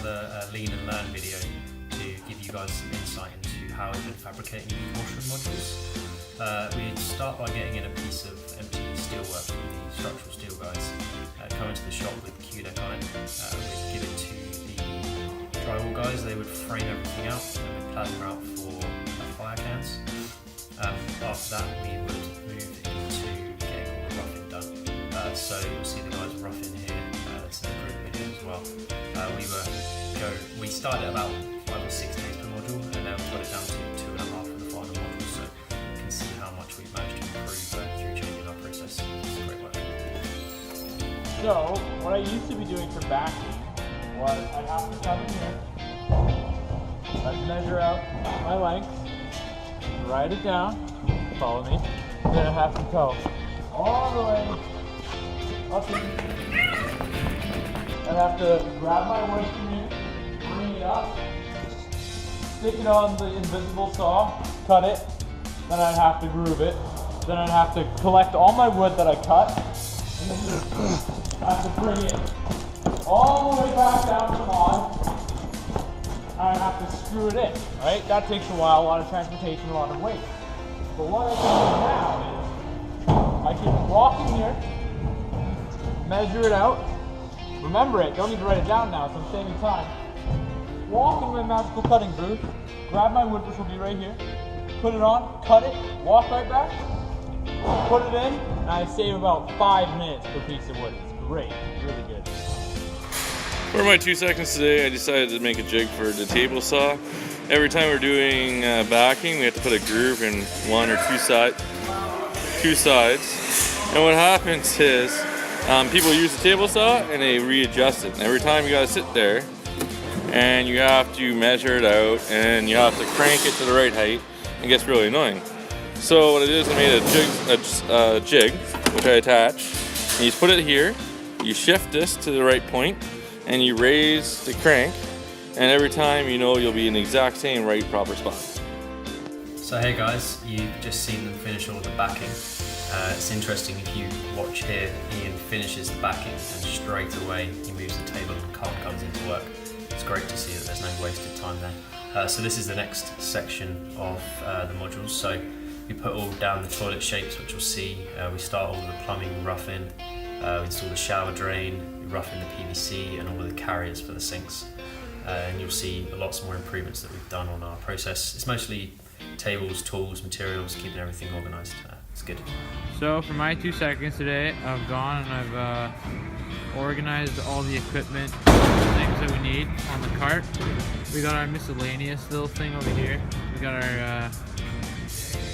another lean and learn video to give you guys some insight into how I've been fabricating these washroom modules. We'd start by getting in a piece of empty steelwork from the structural steel guys, come into the shop with Q-deck on it, we'd give it to the drywall guys, they would frame everything out and we'd plasma out for fire cans. After that we would move into getting all the roughing done. So you'll see the guys roughing here, it's an improvement video as well. We started at about 5 or 6 days per module and now we've got it down to 2.5 for the final module, so you can see how much we've managed to improve through changing our process. It's great work. So, what I used to be doing for backing was I'd have to come in here, I'd measure out my length, write it down, follow me, then I have to go all the way up here. I'd have to grab my wood from here, bring it up, stick it on the invisible saw, cut it, then I'd have to groove it, then I'd have to collect all my wood that I cut, and then I have to bring it all the way back down to the mod. I have to screw it in, right? That takes a while, a lot of transportation, a lot of weight. But what I can do now is I can walk in here, measure it out, remember it, don't need to write it down now, so I'm saving time. Walk in my magical cutting booth, grab my wood, which will be right here, put it on, cut it, walk right back, put it in, and I save about 5 minutes per piece of wood. It's great, it's really good. For my 2 seconds today, I decided to make a jig for the table saw. Every time we're doing backing, we have to put a groove in one or two sides. And what happens is, people use the table saw and they readjust it. And every time you gotta sit there and you have to measure it out and you have to crank it to the right height. It gets really annoying. So what I did is I made a jig, which I attached. And you just put it here, you shift this to the right point, and you raise the crank, and every time you know you'll be in the exact same right proper spot. So hey guys, you've just seen them finish all the backing. It's interesting, if you watch here, Ian finishes the backing and straight away he moves the table and Carl comes into work. It's great to see that there's no wasted time there. So this is the next section of the modules. So we put all down the toilet shapes, which you'll see. We start all with the plumbing roughing, we install the shower drain, we rough in the PVC and all of the carriers for the sinks. And you'll see lots more improvements that we've done on our process. It's mostly tables, tools, materials, keeping everything organised. It's good. So for my 2 seconds today, I've gone and I've organized all the equipment, things that we need on the cart. We got our miscellaneous little thing over here. We got our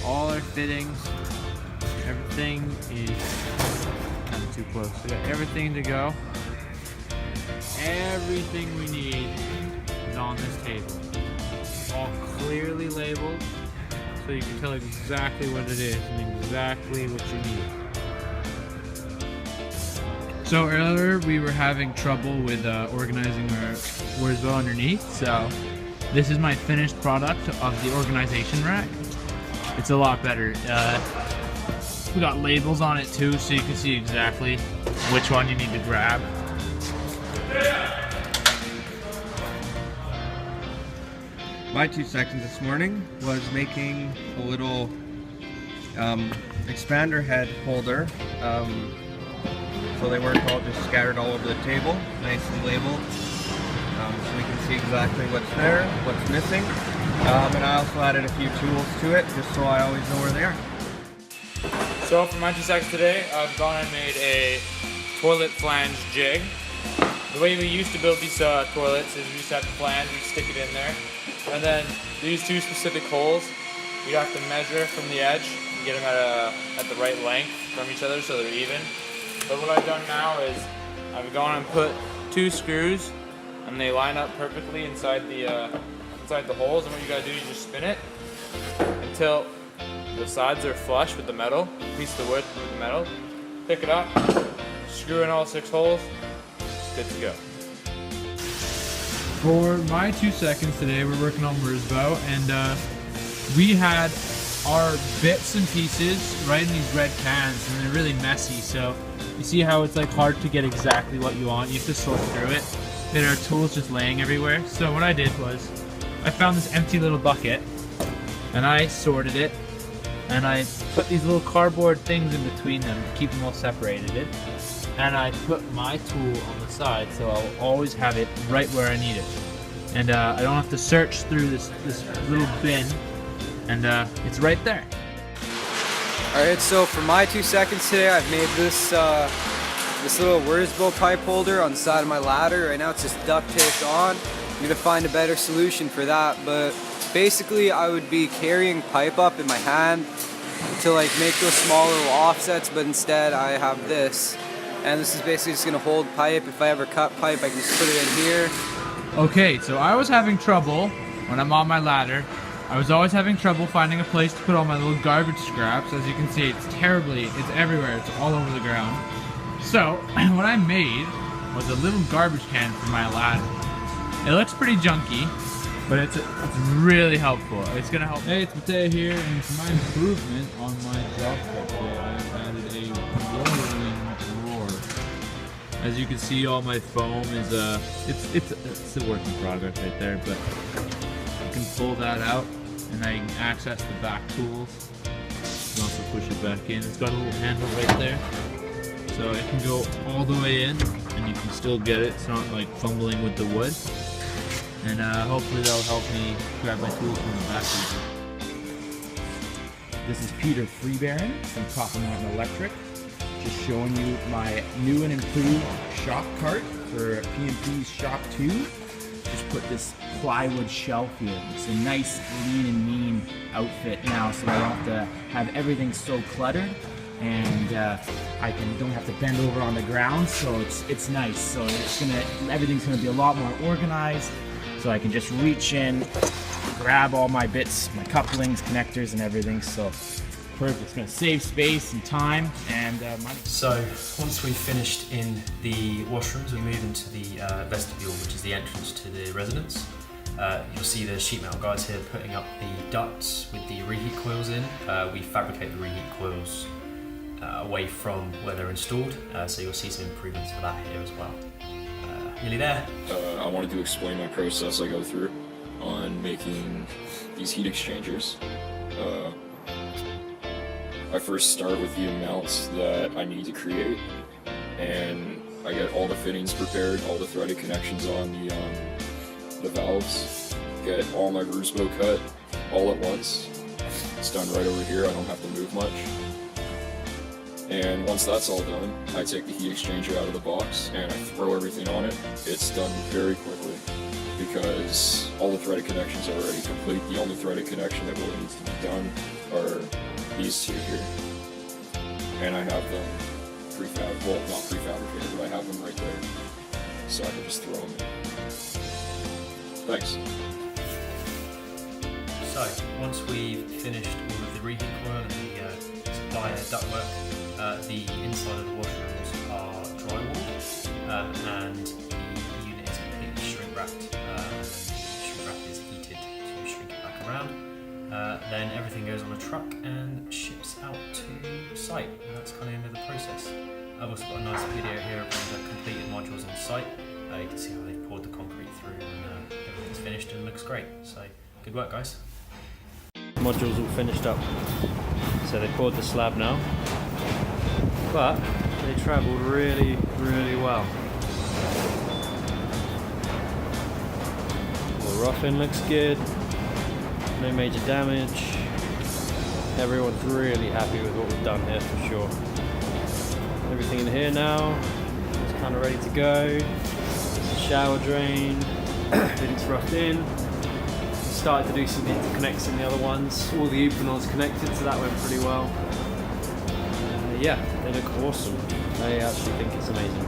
all our fittings. Everything is kind of too close. We got everything to go. Everything we need is on this table. All clearly labeled, so you can tell exactly what it is and exactly what you need. So earlier we were having trouble with organizing our Worsbo underneath, so this is my finished product of the organization rack. It's a lot better. We got labels on it too, so you can see exactly which one you need to grab. My 2 seconds this morning was making a little expander head holder, so they weren't all just scattered all over the table, nice and labeled, so we can see exactly what's there, what's missing, and I also added a few tools to it just so I always know where they are. So for my 2 seconds today, I've gone and made a toilet flange jig. The way we used to build these toilets is we used to have the flange, we stick it in there, and then these two specific holes, you have to measure from the edge and get them at the right length from each other so they're even. But what I've done now is I've gone and put 2 screws, and they line up perfectly inside the holes. And what you gotta do is just spin it until the sides are flush with the metal, piece of the wood with the metal. Pick it up, screw in all 6 holes. Good to go. For my 2 seconds today, we're working on Worsbo, and we had our bits and pieces right in these red cans, and they're really messy. So you see how it's like hard to get exactly what you want. You have to sort through it. there are tools just laying everywhere. So what I did was, I found this empty little bucket, and I sorted it, and I put these little cardboard things in between them to keep them all separated. And I put my tool on the side, so I'll always have it right where I need it. And I don't have to search through this little bin, and it's right there. Alright, so for my 2 seconds today, I've made this this little Wurzbo pipe holder on the side of my ladder. Right now it's just duct taped on. I'm gonna find a better solution for that, but basically I would be carrying pipe up in my hand to like make those small little offsets, but instead I have this. And this is basically just gonna hold pipe. If I ever cut pipe, I can just put it in here. Okay, so I was having trouble when I'm on my ladder. I was always having trouble finding a place to put all my little garbage scraps. As you can see, it's everywhere. It's all over the ground. So, what I made was a little garbage can for my ladder. It looks pretty junky, but it's really helpful. It's gonna help. Hey, it's Mateo here, and for my improvement on my job kit, I've added a rolling drawer. As you can see, all my foam is it's a work in progress right there, but I can pull that out, and I can access the back tools. You can also push it back in. It's got a little handle right there, so it can go all the way in, and you can still get it. It's not like fumbling with the wood. And hopefully that'll help me grab my tools from the back easier. This is Peter Freebaron from Copper Mountain Electric, just showing you my new and improved shock cart for P&P's Shock 2. Just put this plywood shelf here. It's a nice lean and mean outfit now, so I don't have to have everything so cluttered, and I don't have to bend over on the ground, so it's nice. So everything's gonna be a lot more organized. So I can just reach in, grab all my bits, my couplings, connectors, and everything. So perfect. It's going to save space and time and money. So once we've finished in the washrooms, we move into the vestibule, which is the entrance to the residence. You'll see the sheet metal guys here putting up the ducts with the reheat coils in. We fabricate the reheat coils away from where they're installed, so you'll see some improvements for that here as well. Nearly there. I wanted to explain my process I go through on making these heat exchangers. I first start with the amounts that I need to create, and I get all the fittings prepared, all the threaded connections on the valves, get all my Wurzbo cut all at once. It's done right over here, I don't have to move much. And once that's all done, I take the heat exchanger out of the box and I throw everything on it. It's done very quickly because all the threaded connections are already complete. The only threaded connection that really needs to be done are these two here. And I have them not prefabricated, but I have them right there. So I can just throw them in. Thanks. So once we've finished all of the reheat coil and the supply ductwork, the inside of the washrooms are drywalled, and the unit is completely shrink wrapped, and then the shrink wrap is heated to shrink it back around. Then everything goes on a truck and ships out to site, and that's kind of the end of the process. I've also got a nice video here of the completed modules on site. You can see how they've poured the concrete through, and everything's finished and looks great. So good work, guys. Modules all finished up, so they poured the slab now. But they travelled really, really well. The roughing looks good, no major damage. Everyone's really happy with what we've done here for sure. Everything in here now is kind of ready to go. There's a shower drain, everything's roughed in. Started to do some interconnects in the other ones. All the Uponors connected, so that went pretty well. Yeah, they look awesome. I actually think it's amazing.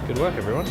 Good work, everyone.